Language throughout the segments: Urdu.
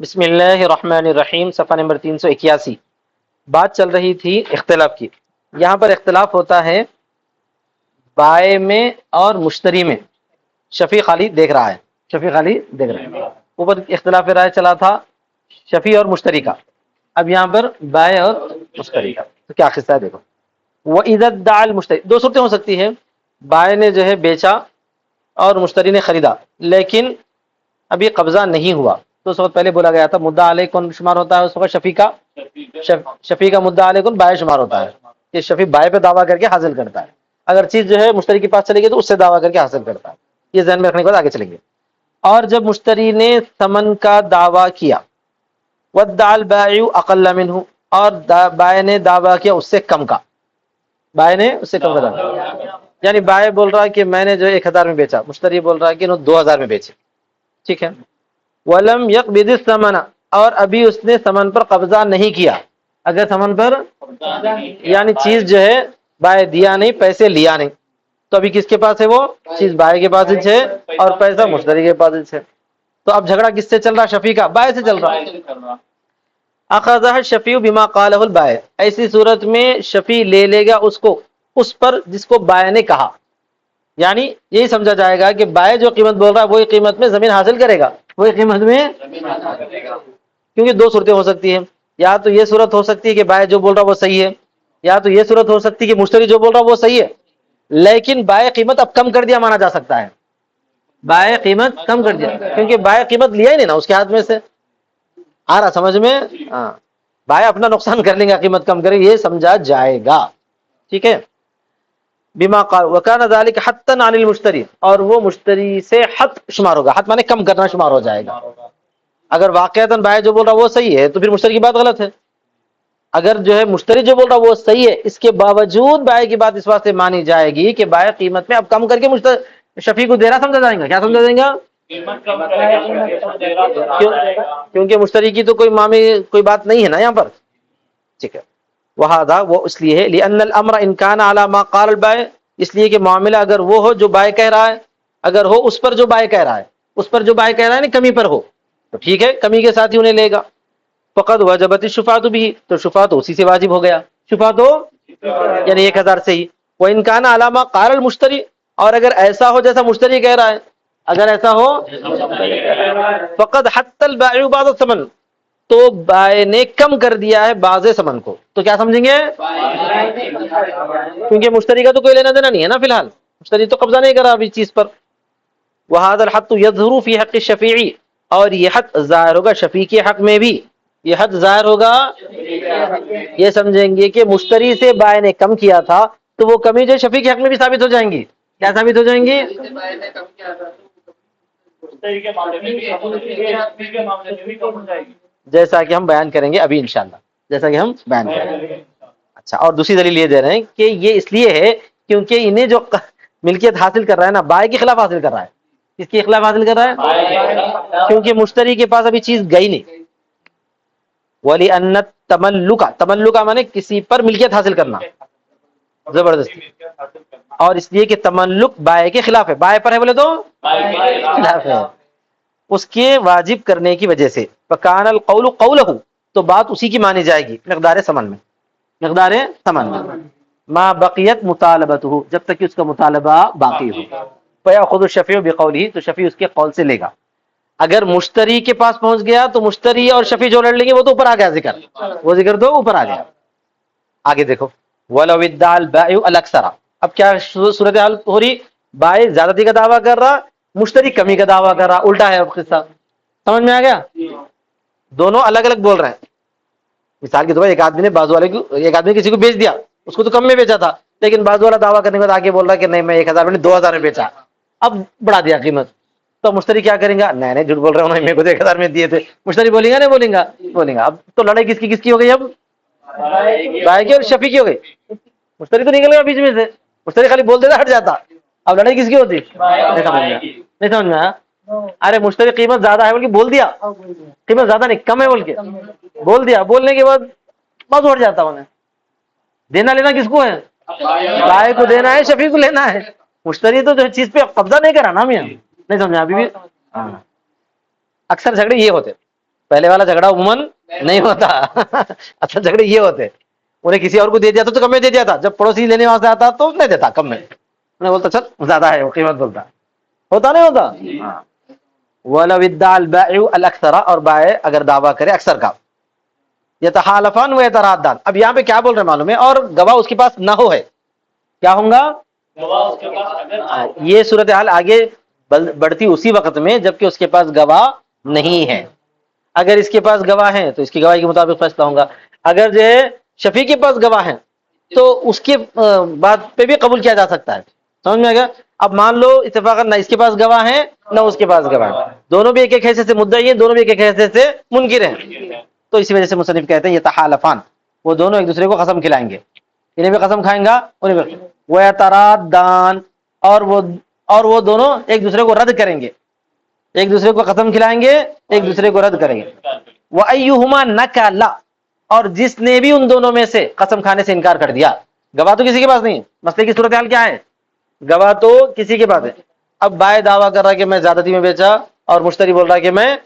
بسم اللہ الرحمن الرحیم، صفحہ نمبر 381۔ بات چل رہی تھی اختلاف کی۔ یہاں پر اختلاف ہوتا ہے بائع میں اور مشتری میں۔ شفیق علی دیکھ رہا ہے، شفیق علی دیکھ رہا ہے۔ اوپر اختلاف رائے چلا تھا شفیع اور مشتری کا، اب یہاں پر بائع اور مشتری کا۔ تو کیا قصہ ہے دیکھو۔ وَإِذَا ادَّعَى الْمُشْتَرِي، دو صورتیں ہو سکتی ہیں، بائع نے جو ہے بیچا اور مشتری نے خریدا، لیکن ابھی قبضہ نہیں ہوا۔ تو اس وقت پہلے بولا گیا تھا مدعا علیہ کون شمار ہوتا ہے اس وقت؟ شفیع کا مدعا علیہ کون بائع شمار ہوتا ہے، کہ شفیع بائع پہ دعویٰ کر کے حاصل کرتا ہے۔ اگر چیز جو ہے مشتری کے پاس چلے گی تو اس سے دعویٰ کر کے حاصل کرتا ہے۔ یہ ذہن میں رکھنے کے بعد آگے چلیں گے۔ اور جب مشتری نے ثمن کا دعویٰ کیا، وَادَّعَى الْبَائِعُ أَقَلَّ مِنْهُ، اور بائع نے دعویٰ کیا اس سے کم کا، بائع نے اس سے کم کا دعویٰ، یعنی بائع بول رہا ہے کہ میں نے جو 1000 میں بیچا، مشتری بول رہا ہے کہ 2000 میں بیچے، ٹھیک ہے۔ وَلَمْ يَقْبِضِ الثَّمَنَ، اور ابھی اس نے ثمن پر قبضہ نہیں کیا۔ اگر ثمن پر یعنی چیز جو ہے بائع دیا نہیں، پیسے لیا نہیں، تو ابھی کس کے پاس ہے؟ وہ چیز بائع کے پاس ہے اور پیسہ مشتری کے پاس ہے۔ تو اب جھگڑا کس سے چل رہا؟ شفیع کا، بائع سے چل رہا۔ اخذہ الشفیع بما قالہ البائع، ایسی صورت میں شفیع لے لے گا اس کو، اس پر جس کو بائع نے کہا، یعنی یہی سمجھا جائے گا کہ بائع جو قیمت بول رہا ہے وہی قیمت میں زمین حاصل کرے گا، وہی قیمت میں، کیونکہ دو صورتیں ہو سکتی ہیں، یا تو یہ صورت ہو سکتی ہے کہ بائع جو بول رہا ہے وہ صحیح ہے، یا تو یہ صورت ہو سکتی ہے کہ مشتری جو بول رہا ہے وہ صحیح ہے، لیکن بائع قیمت اب کم کر دیا مانا جا سکتا ہے، بائع قیمت کم کر دیا، کیونکہ بائع قیمت لیا ہی نہیں نا اس کے ہاتھ میں سے، آ رہا سمجھ میں؟ ہاں، بائع اپنا نقصان کر لیں گا، قیمت کم کرے، یہ سمجھا جائے گا، ٹھیک ہے۔ بما قال وكان ذلك حتا عن المشتری، اور وہ مشتری سے حت شمار ہوگا، حت مانے کم کرنا شمار ہو جائے گا۔ اگر واقعتاً بائع جو بول رہا وہ صحیح ہے تو پھر مشتری کی بات غلط ہے، اگر جو ہے مشتری جو بول رہا وہ صحیح ہے، اس کے باوجود بائع کی بات اس واسطے مانی جائے گی کہ بائع قیمت میں اب کم کر کے شفیع کو دے رہا، سمجھا جائے گا، کیا سمجھا جائے گا؟ کیونکہ مشتری کی تو کوئی کوئی بات نہیں ہے نا یہاں پر، ٹھیک ہے۔ وہذا، وہ اس لیے ہے، لأن الامر ان كان على ما قال البائع، اس لیے کہ معاملہ اگر وہ ہو جو بائع کہہ رہا ہے، اگر ہو اس پر جو بائع کہہ رہا ہے، اس پر جو بائع کہہ رہا ہے نا کمی پر ہو، تو ٹھیک ہے، کمی کے ساتھ ہی انہیں لے گا۔ فقد وجبت الشفاعۃ به، تو شفاعت اسی سے واجب ہو گیا، شفاعت یعنی 1000 سے ہی۔ وان كان على ما قال المشتری، اور اگر ایسا ہو جیسا مشتری کہہ رہا ہے، اگر ایسا ہو، فقد حتى البائع بعض الثمن، تو بائع نے کم کر دیا ہے بعض ثمن کو، تو کیا سمجھیں گے؟ کیونکہ مشتری کا تو کوئی لینا دینا نہیں ہے نا، فی الحال مشتری تو قبضہ نہیں کرا ابھی چیز پر۔ وهذا الحد يظهر في حق الشفیع، اور یہ حد ظاہر ہوگا شفیع کے حق میں بھی، یہ حد ظاہر ہوگا، یہ سمجھیں گے کہ مشتری سے بائع نے کم کیا تھا تو وہ کمی جو شفیع کے حق میں بھی ثابت ہو جائیں گی، کیا ثابت ہو جائیں گی؟ جیسا کہ ہم بیان کریں گے ابھی انشاءاللہ، جیسا کہ ہم بیان کریں گے۔ اچھا، اور دوسری دلیل یہ دے رہے ہیں کہ یہ اس لیے ہے کیونکہ انہیں جو ملکیت حاصل کر رہا ہے نا، بائع کے خلاف حاصل کر رہا ہے، کس کے خلاف حاصل کر رہا ہے؟ کیونکہ مشتری کے پاس ابھی چیز گئی نہیں۔ وَلِأَنَّ التَّمَلُّكَ، تملک مانے کسی پر ملکیت حاصل کرنا زبردستی، اور اس لیے کہ تملک بائع کے خلاف ہے، بائع پر ہے بولے تو خلاف ہے، اس کے واجب کرنے کی وجہ سے۔ فَكَانَ الْقَوْلُ قَوْلَهُ، تو بات اسی کی مانی جائے گی مقدار ثمن میں، مقدار ثمن میں، ما بقیت مطالبته، جب تک کہ اس کا مطالبہ باقی ہو۔ فَيَأْخُذُ الشَّفِيعُ بِقَوْلِهِ، تو شفیع اس کے قول سے لے گا۔ اگر مشتری کے پاس پہنچ گیا تو مشتری اور شفیع جو لڑ لیں گے وہ تو اوپر آ گیا ذکر، وہ ذکر تو اوپر آ گیا۔ آگے دیکھو، وَلَوِ ادَّعَى الْبَائِعُ الْأَكْثَرَ، اب کیا صورتحال ہو رہی؟ بائع زیادتی کا دعویٰ کر رہا، مشتری کمی کا دعویٰ کر رہا، الٹا ہے اب قصہ، سمجھ میں آ گیا؟ دونوں الگ الگ بول رہے ہیں۔ مثال کے طور پر ایک آدمی نے بازو والے کو، ایک آدمی کسی کو بیچ دیا، اس کو تو کم میں بیچا تھا، لیکن بازو والا دعویٰ کرنے کے بعد آگے بول رہا ہے کہ نہیں میں 1000 میں 2000 میں بیچا، اب بڑھا دیا قیمت، تو مشتری کیا کریں گا؟ نہیں جھوٹ بول رہے انہوں نے میرے کو تو 1000 میں دیے تھے، مشتری بولیں گا نہیں بولیں گا۔ اب تو لڑائی کس کی ہو گئی؟ اب بائع کی اور شفیع کی ہو گئی، مشتری تو نکل گیا بیچ میں سے، مشتری خالی بول دیتا ہٹ جاتا، اب لڑائی کس کی ہوتی؟ نہیں سمجھ میں آیا؟ ارے مشتری قیمت زیادہ ہے بول کے بول دیا، قیمت زیادہ نہیں کم ہے بول کے بول دیا، بولنے کے بعد بس اٹھ جاتا انہیں، دینا لینا کس کو ہے؟ بائع کو دینا ہے، شفیع کو لینا ہے، مشتری تو جو چیز پہ قبضہ نہیں کرا نا میاں، نہیں سمجھا ابھی بھی؟ اکثر جھگڑے یہ ہوتے، پہلے والا جھگڑا عموماً نہیں ہوتا اصل جھگڑے یہ ہوتے، انہیں کسی اور کو دے دیا تو کم میں دے دیا تھا، جب پڑوسی لینے وہاں سے آتا تو نہیں دیتا کم میں، انہیں بولتا چل زیادہ ہے وہ قیمت بولتا، ہوتا نہیں ہوتا. ہاں. وَلَوِ ادَّعَ الْبَائِعُ الْأَكْثَرَ، اور بائع اگر دعویٰ کرے اکثر کا، یتحالفان و یترادان. اب یہاں پہ کیا بول رہے ہیں معلوم ہے، اور گواہ اس کے پاس نہ ہو ہے، کیا ہوں گا؟ یہ صورتحال آگے بڑھتی اسی وقت میں جبکہ اس کے پاس گواہ نہیں ہے. اگر اس کے پاس گواہ ہیں تو اس کی گواہی کے مطابق فیصلہ ہوگا. اگر جو ہے شفیع کے پاس گواہ ہیں تو اس کے بات پہ بھی قبول کیا جا سکتا ہے. سمجھ میں آ گیا؟ اب مان لو اتفاقاً نہ اس کے پاس گواہ ہیں نہ اس کے پاس گواہ ہیں، دونوں بھی ایک ایک حیثیت سے مدعی ہیں، دونوں بھی ایک ایک حیثیت سے منکر ہیں، تو اسی وجہ سے مصنف کہتے ہیں یہ تحالفان، وہ دونوں ایک دوسرے کو قسم کھلائیں گے، انہیں بھی قسم کھائیں گا انہیں بھی. وَيَتَرَادَّانِ، اور وہ دونوں ایک دوسرے کو رد کریں گے، ایک دوسرے کو قسم کھلائیں گے، ایک دوسرے کو رد کریں گے. وَأَيُّهُمَا نَكَلَ، اور جس نے بھی ان دونوں میں سے قسم کھانے سے انکار کر دیا، گواہ تو کسی کے پاس نہیں ہے، مسئلے کی صورتحال کیا ہے، گواہ تو کسی کے پاس ہے. اب بائع دعویٰ کر رہا ہے کہ میں زیادتی میں بیچا اور مشتری بول رہا ہے کہ میں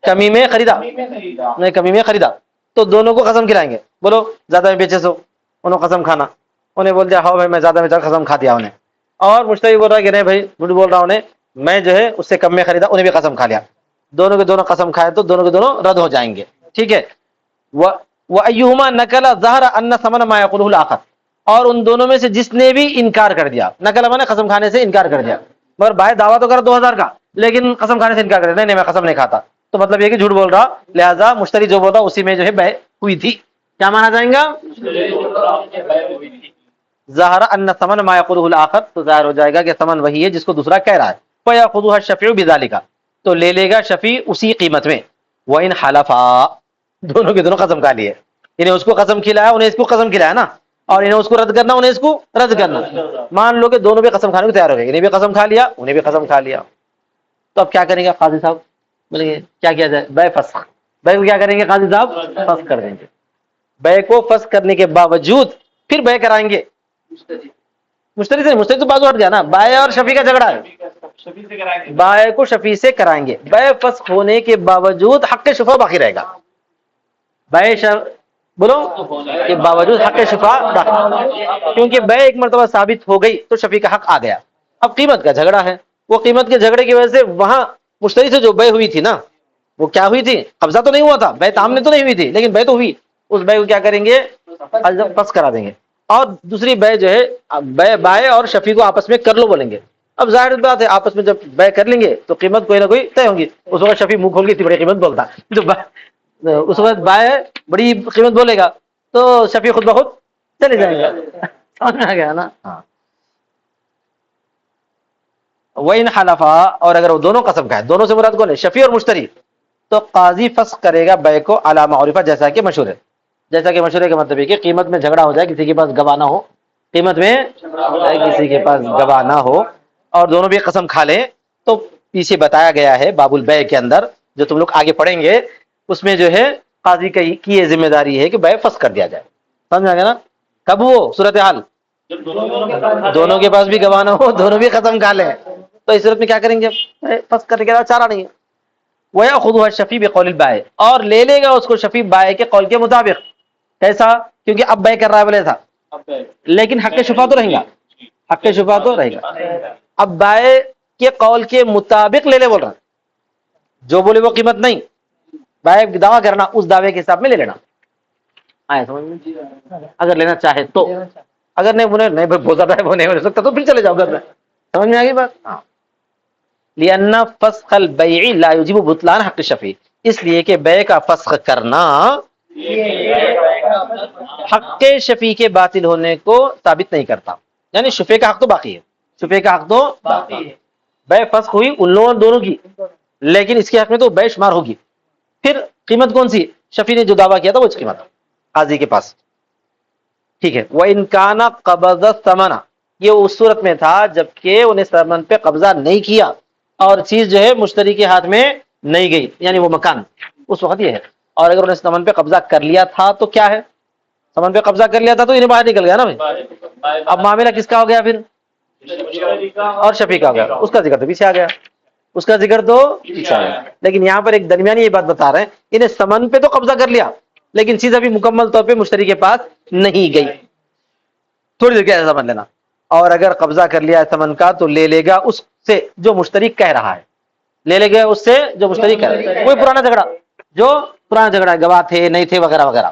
کمی میں خریدا، میں کمی میں خریدا، تو دونوں کو قسم کھلائیں گے. بولو زیادہ میں بیچے سو، انہوں قسم کھانا، انہیں بول دیا ہاں بھائی میں زیادہ میں قسم کھا دیا انہیں، اور مشتری بول رہا ہے کہ نہیں بھائی جھوٹ بول رہا انہیں، میں جو ہے اس سے کم میں خریدا، انہیں بھی قسم کھا لیا، دونوں کے دونوں قسم کھائے تو دونوں کے دونوں رد ہو جائیں گے. ٹھیک ہے. وَأَيُّهُمَا نَكَلَ ظَهَرَ أَنَّ ثَمَنَ مَا يَقُولُهُ الْآخَرُ، اور ان دونوں میں سے جس نے بھی انکار کر دیا، نقل مانے قسم کھانے سے انکار کر دیا، مگر بھائی دعویٰ تو کرا 2000 کا لیکن قسم کھانے سے انکار کر دیا، نہیں میں قسم نہیں کھاتا، تو مطلب یہ کہ جھوٹ بول رہا، لہذا مشتری جو بول رہا اسی میں جو ہے بیع ہوئی تھی. کیا مانا جائیں گا؟ ظاہر ان ثمن ما يقوله الاخر، تو ظاہر ہو جائے گا کہ ثمن وہی ہے جس کو دوسرا کہہ رہا ہے. فيأخذها الشفيع بذلك، تو لے لے گا شفیع اسی قیمت میں. وان حلفا، دونوں کے دونوں قسم کھا لیے، انہیں اس کو قسم کھلایا انہیں اس کو قسم کھلایا نا، اور انہیں اس کو رد کرنا انہیں اس کو رد کرنا. مان لو کہ دونوں بھی قسم کھانے کو تیار ہو گئے، انہیں بھی قسم کھا لیا انہیں بھی قسم کھا لیا، تو اب کیا کریں گے قاضی صاحب؟ بولیں گے کیا کیا جائے؟ بیع فسخ. بیع کو کیا کریں گے قاضی صاحب؟ فسخ کر دیں گے. بیع کو فسخ کرنے کے باوجود پھر بیع کرائیں گے. مشتری سے، مشتری تو بازو ہٹ گیا نا، بائع اور شفیع کا جھگڑا ہے، بائع کو شفیع سے کرائیں گے. بیع فسخ ہونے کے باوجود حق شفا باقی رہے گا. بولو کہ باوجود حق شفا باقی، کیونکہ بیع ایک مرتبہ ثابت ہو گئی تو شفیع کا حق آ گیا. اب قیمت کا جھگڑا ہے، وہ قیمت کے جھگڑے کی وجہ سے وہاں مشتری سے جو بیع ہوئی تھی نا، وہ کیا ہوئی تھی؟ قبضہ تو نہیں ہوا تھا، بیع تام نے تو نہیں ہوئی تھی، لیکن بیع تو ہوئی. اس بیع کو کیا کریں گے؟ فسخ کرا دیں گے. اور دوسری بیع جو ہے بائع اور شفیع کو آپس میں کر لو بولیں گے. اب ظاہر بات ہے آپس میں جب بیع کر لیں گے تو قیمت کوئی نہ کوئی طے ہوگی. اس وقت شفیع منہ کھول کے اتنی بڑی قیمت بولتا ہے، تو اس وقت بائع بڑی قیمت بولے گا تو شفیع خود بخود چلے جائیں گا. سمجھ میں آ گیا نا؟ ہاں. وَإِنْ حَلَفَا، اور اگر وہ دونوں قسم کھائے، دونوں سے مراد کون ہے؟ شفیع اور مشتری، تو قاضی فسخ کرے گا بیع کو علی ما عرف، جیسا کہ مشہور ہے. جیسا کہ مشہور ہے کا مطلب ہے کہ قیمت میں جھگڑا ہو جائے، کسی کے پاس گواہ نہ ہو، قیمت میں کسی کے پاس گواہ نہ ہو اور دونوں بھی قسم کھا لیں، تو پیچھے بتایا گیا ہے باب البیع کے اندر جو تم لوگ آگے پڑھیں گے، اس میں جو ہے قاضی کی یہ ذمہ داری ہے کہ بیع فسخ کر دیا جائے. سمجھ میں آ گیا نا؟ کب وہ صورتحال دونوں کے پاس بھی گواہ نہ ہو، دونوں بھی قسم کھا لیں، تو اس صورت میں کیا کریں گے؟ فسخ کرنے کے بعد چارہ نہیں ہے. وَيَأْخُذُهَا الشَّفِيعُ بِقَوْلِ الْبَائِعِ، اور لے لے گا اس کو شفیع بائع کے قول کے مطابق. کیسا؟ کیونکہ اب بیع کر رہا ہے بولے تھا، لیکن حق شفا تو رہے گا، حق شفا تو رہے گا. اب بائع کے قول کے مطابق لے لے بول رہا، جو بولے وہ قیمت نہیں، بائع دعویٰ کرنا اس دعوے کے حساب میں لے لینا. آئے سمجھ میں؟ اگر لینا چاہے تو، اگر نہیں بولے نہیں بھائی بہت زیادہ ہے وہ نہیں ہو سکتا تو پھر چلے جاؤ گھر میں. سمجھ میں آ گئی بات؟ ہاں. لِأَنَّ فَسْخَ الْبَيْعِ لَا يُوجِبُ بُطْلَانَ حَقِّ الشَّفِيعِ، اس لیے کہ بیع کا فسخ کرنا حق شفیع کے باطل ہونے کو ثابت نہیں کرتا. یعنی شفیع کا حق تو باقی ہے، شفیع کا حق تو باقی ہے. بیع فسخ ہوئی ان لوگوں دونوں کی، لیکن اس کے حق میں تو بیع شمار ہوگی. پھر قیمت کون سی؟ شفیع نے جو دعویٰ کیا تھا وہ قیمت قاضی کے پاس. ٹھیک ہے. وَإِنْ كَانَ قَبَضَ الثَّمَنَ، یہ اس صورت میں تھا جبکہ انہیں ثمن پہ قبضہ نہیں کیا اور چیز جو ہے مشتری کے ہاتھ میں نہیں گئی، یعنی وہ مکان اس وقت یہ ہے. اور اگر انہیں ثمن پہ قبضہ کر لیا تھا تو کیا ہے؟ ثمن پہ قبضہ کر لیا تھا تو انہیں باہر نکل گیا نا بھائی. اب معاملہ کس کا ہو گیا پھر؟ اور شفیع کا ہو گیا، اس کا ذکر تو پیچھے آ گیا. اس کا ذکر تو پیچھے آئے گا۔ لیکن یہاں پر ایک درمیانی یہ بات بتا رہے ہیں، انہیں ثمن پہ تو قبضہ کر لیا لیکن چیز ابھی مکمل طور پہ مشتری کے پاس نہیں گئی، تھوڑی دیر کیا سمجھ لینا۔ اور اگر قبضہ کر لیا ہے ثمن کا تو لے لے گا اس سے جو مشتری کہہ رہا ہے، لے لے گا اس سے جو مشتری کہہ رہا ہے، وہی پرانا جھگڑا جو پرانا جھگڑا، گواہ تھے نہیں تھے وغیرہ وغیرہ،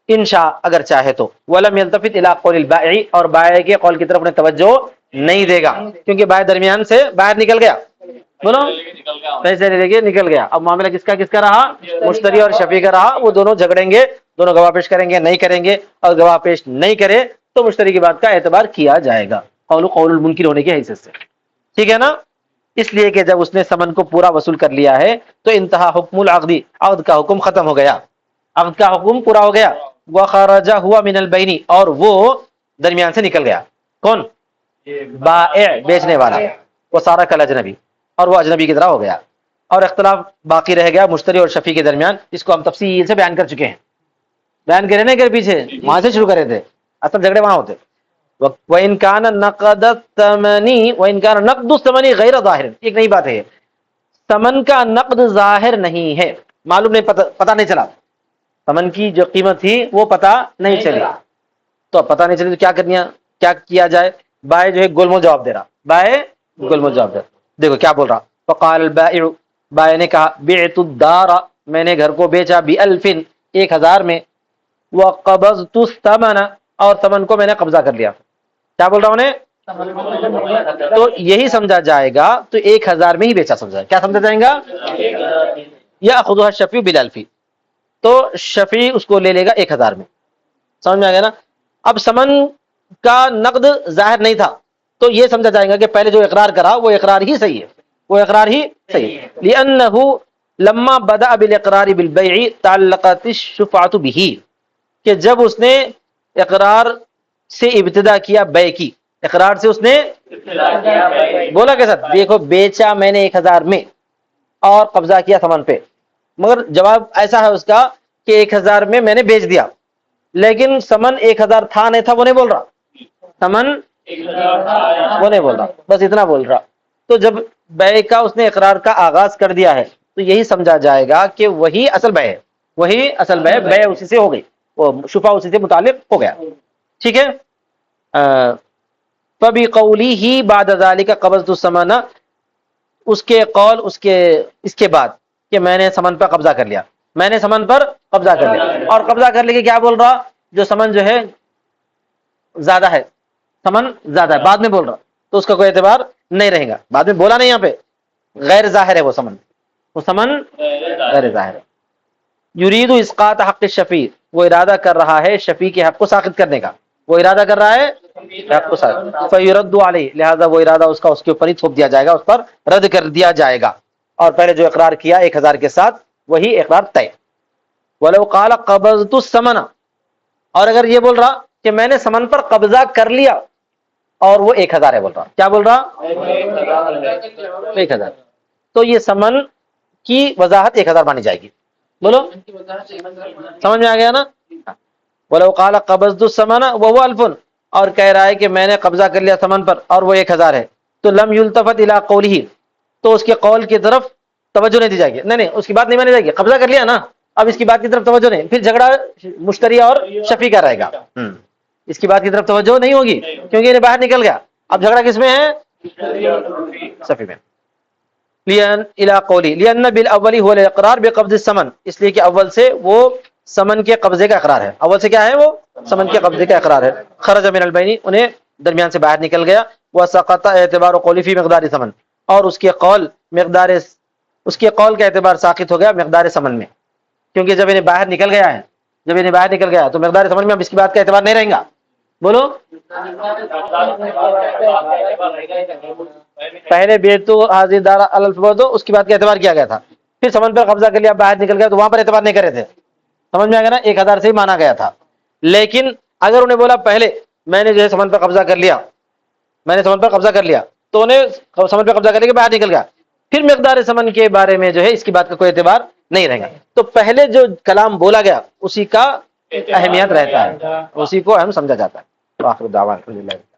انشاء اگر چاہے تو۔ ولم يلتفت الى قول البائع، اور بائع کے قول کی طرف انہیں توجہ نہیں دے گا کیونکہ بائع درمیان سے باہر نکل گیا، بولو پیسے لے کے نکل گیا۔ اب معاملہ کس کا رہا؟ مشتری اور شفیع کا رہا۔ وہ دونوں جھگڑیں گے، دونوں گواہ پیش کریں گے نہیں کریں گے، اور گواہ پیش نہیں کرے تو مشتری کی بات کا اعتبار کیا جائے گا قول المنکر ہونے کی حیثیت سے، ٹھیک ہے نا؟ اس لیے کہ جب اس نے ثمن کو پورا وصول کر لیا ہے تو انتہا حکم العقد، عقد کا حکم ختم ہو گیا، عقد کا حکم پورا ہو گیا۔ وخرج ہوا من البین، اور وہ درمیان سے نکل گیا، کون؟ بائع، بیچنے والا، وہ سارا کل اجنبی، اور وہ اجنبی کی طرح ہو گیا، اور اختلاف باقی رہ گیا مشتری اور شفیع کے درمیان، جس کو ہم تفصیل سے بیان کر چکے ہیں، بیان کرے نا کہ پیچھے وہاں سے شروع کرے تھے، اصل جھگڑے وہاں ہوتے۔ وَإِنْ كَانَ نَقْدَ الثَّمَنِ وَإِنْ كَانَ نَقْدُ الثَّمَنِ غَيْرَ ظَاهِرٍ، ایک نئی بات ہے، ثمن کا نقد ظاہر نہیں ہے، معلوم نہیں، پتہ نہیں چلا، ثمن کی جو قیمت تھی وہ پتہ نہیں چلی، تو پتہ نہیں چلی تو کیا کیا جائے؟ بائع جو ہے گول مول جواب دے رہا، بائع گول مول جواب دے رہا، دیکھو کیا بول رہا۔ فقال البائع، بائع نے کہا، بعت الدار، میں نے گھر کو بیچا ب1000، 1000 میں، وقبضت الثمن، اور ثمن کو میں نے قبضہ کر لیا۔ کیا بول رہا ہوں نے؟ تو یہی سمجھا جائے گا، تو 1000 میں ہی بیچا سمجھا، کیا سمجھا جائے گا؟ یاخذها الشفیع بالالف، تو شفیع اس کو لے لے گا 1000 میں، سمجھ میں آ گیا نا؟ اب ثمن کا نقد ظاہر نہیں تھا تو یہ سمجھا جائے گا کہ پہلے جو اقرار کرا وہ اقرار ہی صحیح ہے، وہ اقرار ہی صحیح ہے، لأنه لما بدأ بالاقرار بالبيع تعلقت الشفعة به، کہ جب اس نے اقرار سے ابتدا کیا بیع کی، اقرار سے اس نے بولا کے ساتھ، دیکھو بیچا میں نے 1000 میں اور قبضہ کیا ثمن پہ، مگر جواب ایسا ہے اس کا کہ 1000 میں نے بیچ دیا، لیکن ثمن 1000 تھا نہیں تھا وہ نہیں بول رہا، ثمن وہ نہیں بول رہا، بس اتنا بول رہا۔ تو جب بیع کا اس نے اقرار کا آغاز کر دیا ہے تو یہی سمجھا جائے گا کہ وہی اصل بیع ہے، وہی اصل بیع اسی سے ہو گئی، وہ شفا اسی سے متعلق ہو گیا، ٹھیک ہے۔ فَبِقَوْلِهِ بَعْدَ ذَلِكَ قَبَضْتُ الثَّمَنَ، اس کے قول اس کے بعد کہ میں نے ثمن پر قبضہ کر لیا، میں نے ثمن پر قبضہ کر لیا، اور قبضہ کر لے کے کیا بول رہا؟ جو ثمن جو ہے زیادہ ہے، ثمن زیادہ ہے، بعد میں بول رہا تو اس کا کوئی اعتبار نہیں رہے گا، بعد میں بولا نہیں، یہاں پہ غیر ظاہر ہے وہ ثمن غیر ظاہر ہے۔ یرید اسقاط حق الشفیع، وہ ارادہ کر رہا ہے شفیع کے حق کو ساقط کرنے کا، وہ ارادہ کر رہا ہے حق کو ساقط، فیرد علیہ، لہذا وہ ارادہ اس کا اس کے اوپر ہی تھوپ دیا جائے گا، اس پر رد کر دیا جائے گا، اور پہلے جو اقرار کیا 1000 کے ساتھ وہی اقرار طے۔ ولو قال قبضت الثمن، اور اگر یہ بول رہا کہ میں نے ثمن پر قبضہ کر لیا اور وہ 1000 ہے، بول رہا، کیا بول رہا؟ 1000، تو یہ ثمن کی وضاحت 1000 مانی جائے گی، بولو سمجھ میں آ گیا نا؟ ولو قال قبضت الثمن وهو 1000، اور کہہ رہا ہے کہ میں نے قبضہ کر لیا ثمن پر اور وہ 1000 ہے، تو لم یلتفت الى قوله، تو اس کے قول کی طرف توجہ نہیں دی جائے گی، نہیں اس کی بات نہیں مانی جائے گی، قبضہ کر لیا نا، اب اس کی بات کی طرف توجہ نہیں، پھر جھگڑا مشتری اور شفیع کا رہے گا، اس کی بات کی طرف توجہ نہیں ہوگی کیونکہ یہ باہر نکل گیا، اب جھگڑا کس میں ہے؟ شفیع میں۔ الى قولی لان بالاول هو الاقرار بقبض الثمن، اس لیے کہ اول سے وہ ثمن کے قبضے کا اقرار ہے، اول سے کیا ہے؟ وہ ثمن کے قبضے کا اقرار ہے۔ خرج من البین، انہیں درمیان سے باہر نکل گیا، وسقط اعتبار قولی فی مقدار ثمن، اور اس کے قول کا اعتبار ساقط ہو گیا مقدار ثمن میں، کیونکہ جب انہیں باہر نکل گیا ہے، جب انہیں باہر نکل گیا تو مقدار ثمن میں اب اس کی بات کا اعتبار نہیں رہے گا، بولو پہلے بیتو حاضر دار الف دو، اس کی بات کا اعتبار کیا گیا تھا، پھر ثمن پر قبضہ کر لیا باہر نکل گیا تو وہاں پر اعتبار نہیں کر رہے تھے، سمجھ میں آ گیا نا؟ 1000 سے ہی مانا گیا تھا، لیکن اگر انہیں بولا پہلے میں نے جو ہے ثمن پر قبضہ کر لیا، میں نے ثمن پر قبضہ کر لیا، تو انہیں ثمن پر قبضہ کرنے کے باہر نکل گیا، پھر مقدار ثمن کے بارے میں جو ہے اس کی بات کا کوئی اعتبار نہیں رہے گا، تو پہلے جو کلام بولا گیا اسی کا اہمیت رہتا ہے، اسی کو اہم سمجھا جاتا ہے۔ آخر دعوانا الحمدللہ۔